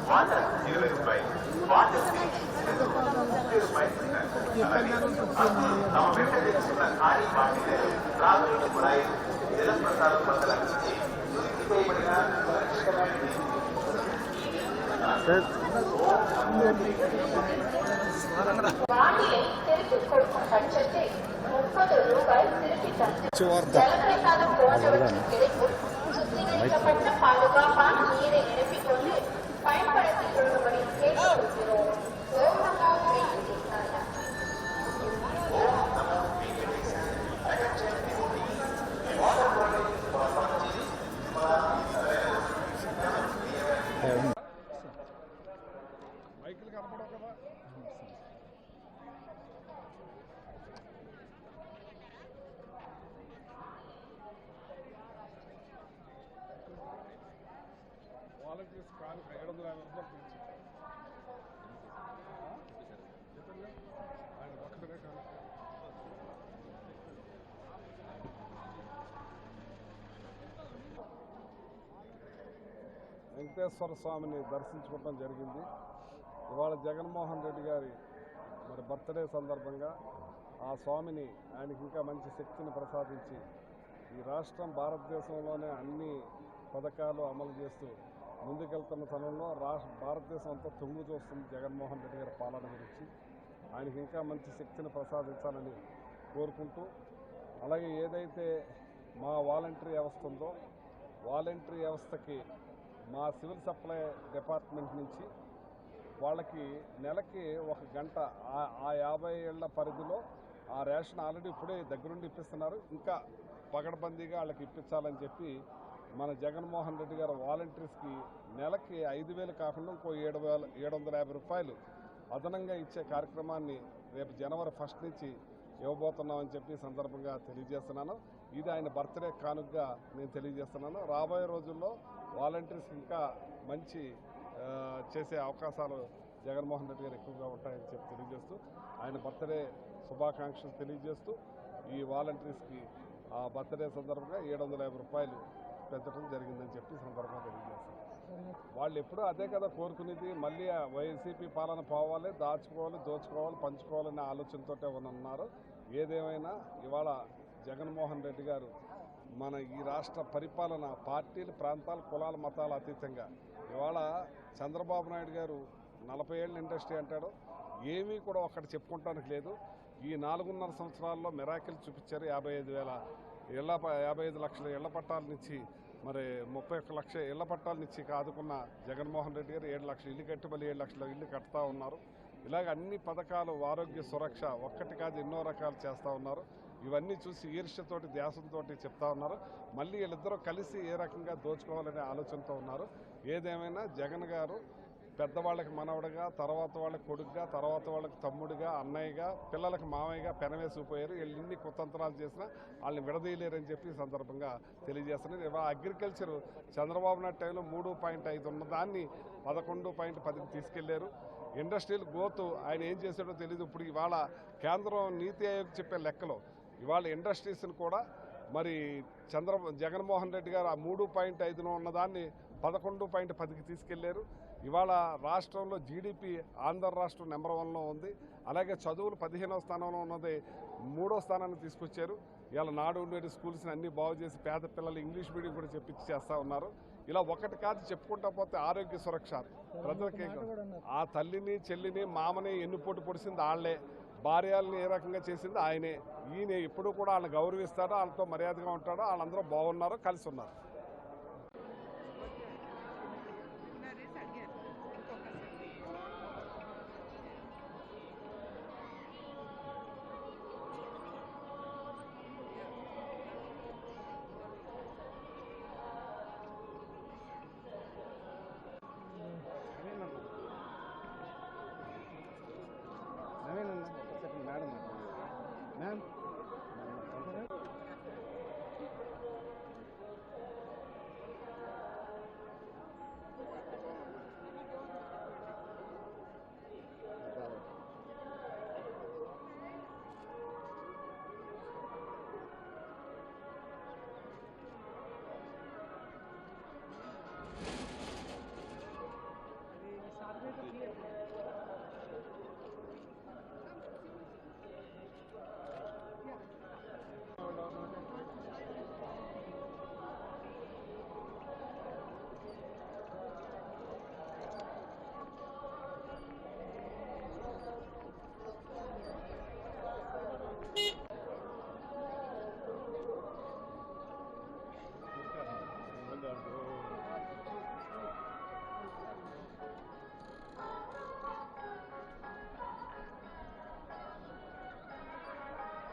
Water 20 రూపాయలు water తమ వెంట తెచ్చుకున్న ఖాళీ బాటిల్ త్రాగునీటి కుళాయిలు జల ప్రసాదం బద్దలకి చేయబడిన సురక్షితమైన வானிலை திருப்பிக் கொடுக்கும் பட்சத்தில் 30 ரூபாய் திருப்பி தந்து ஜலப்பிரசாதம் போன்றவற்றுக்கு கிடைக்கும் சுத்திகரிக்கப்பட்ட பாதுகாப்பான நீரை நிரப்பிக் கொண்டு பயன்படுத்திக் கொள்ளும்படி கேட்டுக்கொள்கிறோம். ஓம் நமோ வெங்கடேசாய. వాలంటీర్స్ కాలు 750 రూపాయలు ఆయన ఒక్కడే కాదు. వెంకటేశ్వర స్వామిని దర్శించుకోవడం జరిగింది. ఇవాళ జగన్మోహన్ రెడ్డి గారి బర్త్డే సందర్భంగా ఆ స్వామిని ఆయనకి ఇంకా మంచి శక్తిని ప్రసాదించి ఈ రాష్ట్రం భారతదేశంలోనే అన్ని పథకాలు అమలు చేస్తూ ముందుకెళ్తున్న తరుణంలో భారతదేశం అంతా తొంగు చూస్తుంది జగన్మోహన్ రెడ్డి గారి పాలన గురించి. ఆయనకి ఇంకా మంచి శక్తిని ప్రసాదించాలని కోరుకుంటూ, అలాగే ఏదైతే మా వాలంటరీ వ్యవస్థ ఉందో వాలంటరీ వ్యవస్థకి మా సివిల్ సప్లై డిపార్ట్మెంట్ నుంచి వాళ్ళకి నెలకి 1 గంట ఆ 50 ఏళ్ల పరిధిలో ఆ రేషన్ ఆల్రెడీ ఇప్పుడే దగ్గరుండి ఇప్పిస్తున్నారు. ఇంకా పగడబందీగా వాళ్ళకి ఇప్పించాలని చెప్పి మన జగన్మోహన్ రెడ్డి గారు వాలంటీర్స్కి నెలకి 5,000 కాకుండా ఇంకో 750 రూపాయలు అదనంగా ఇచ్చే కార్యక్రమాన్ని రేపు జనవరి 1 నుంచి ఇవ్వబోతున్నామని చెప్పి సందర్భంగా తెలియజేస్తున్నాను. ఇది ఆయన బర్త్డే కానుకగా నేను తెలియజేస్తున్నాను. రాబోయే రోజుల్లో వాలంటీర్స్కి ఇంకా మంచి చేసే అవకాశాలు జగన్మోహన్ రెడ్డి గారు ఎక్కువగా ఉంటాయని చెప్పి తెలియజేస్తూ ఆయన బర్త్డే శుభాకాంక్షలు తెలియజేస్తూ ఈ వాలంటీర్స్కి ఆ బర్త్డే సందర్భంగా 750 రూపాయలు పెంచడం జరిగిందని చెప్పి సందర్భంగా తెలియజేస్తారు. వాళ్ళు ఎప్పుడూ అదే కదా కోరుకునేది, మళ్ళీ వైసీపీ పాలన పోవాలి, దాచుకోవాలి, దోచుకోవాలి, పంచుకోవాలనే ఆలోచనతోటే ఉన్నారు. ఏదేమైనా ఇవాళ జగన్మోహన్ రెడ్డి గారు మన ఈ రాష్ట్ర పరిపాలన పార్టీలు, ప్రాంతాలు, కులాల, మతాల అతీతంగా ఇవాళ చంద్రబాబు నాయుడు గారు 40 ఏళ్ళ ఇండస్ట్రీ అంటాడు. ఏమీ కూడా ఒక్కటి చెప్పుకోవటానికి లేదు. ఈ 4.5 సంవత్సరాల్లో మిరాకిల్ చూపించారు. 55 లక్షల ఇళ్ల పట్టాల నుంచి 31 లక్ష ఇళ్ల పట్టాల నుంచి ఆదుకున్న జగన్మోహన్ రెడ్డి గారు 7 లక్షల ఇల్లు కట్టి మళ్ళీ 7 లక్షల ఇల్లు కడతా ఉన్నారు. ఇలాగ అన్ని పథకాలు, ఆరోగ్య సురక్ష ఒక్కటి కాదు ఎన్నో రకాలు చేస్తూ ఉన్నారు. ఇవన్నీ చూసి ఈర్ష్యతోటి, ధ్యాసంతో చెప్తా ఉన్నారు. మళ్ళీ వీళ్ళిద్దరూ కలిసి ఏ రకంగా దోచుకోవాలనే ఆలోచనతో ఉన్నారు. ఏదేమైనా జగన్ గారు పెద్దవాళ్ళకి మనవడుగా, తర్వాత వాళ్ళకి కొడుకుగా, తర్వాత వాళ్ళకి తమ్ముడిగా, అన్నయ్యగా, పిల్లలకు మామయ్యగా పెనవేసిపోయారు. వీళ్ళు ఇన్ని కుతంత్రాలు చేసినా వాళ్ళని విడదీయలేరని చెప్పి సందర్భంగా తెలియజేస్తున్నారు. ఇవాళ అగ్రికల్చర్ చంద్రబాబు నాయుడు టైంలో 3.5 ఉన్న దాన్ని 11.10కి తీసుకెళ్లారు. ఇండస్ట్రియల్ గ్రోత్ ఆయన ఏం చేశాడో తెలియదు. ఇప్పుడు ఇవాళ కేంద్రం నీతి ఆయోగ్ చెప్పే లెక్కలో ఇవాళ ఇండస్ట్రీస్ని కూడా జగన్మోహన్ రెడ్డి గారు ఆ 3.5లో ఉన్నదాన్ని 11.10కి తీసుకెళ్లారు. ఇవాళ రాష్ట్రంలో జీడిపి ఆంధ్ర రాష్ట్రం నెంబర్ 1లో ఉంది. అలాగే చదువులు 15వ స్థానంలో ఉన్నది 3వ స్థానాన్ని తీసుకొచ్చారు. ఇవాళ నాడు నేడు స్కూల్స్ని అన్ని బాగు చేసి పేద పిల్లలు ఇంగ్లీష్ మీడియం కూడా చెప్పించి చేస్తూ ఉన్నారు. ఇలా ఒకటి కాదు చెప్పుకుంటా పోతే ఆరోగ్య సురక్ష ప్రజలకి ఆ తల్లిని, చెల్లిని, మామని ఎన్నుపోటు పొడిసింది వాళ్లే, భార్యల్ని ఏ రకంగా చేసింది ఆయనే. ఈయన ఎప్పుడు కూడా వాళ్ళని గౌరవిస్తాడో, వాళ్ళతో మర్యాదగా ఉంటాడో, వాళ్ళందరూ బాగున్నారో, కలిసి ఉన్నారు.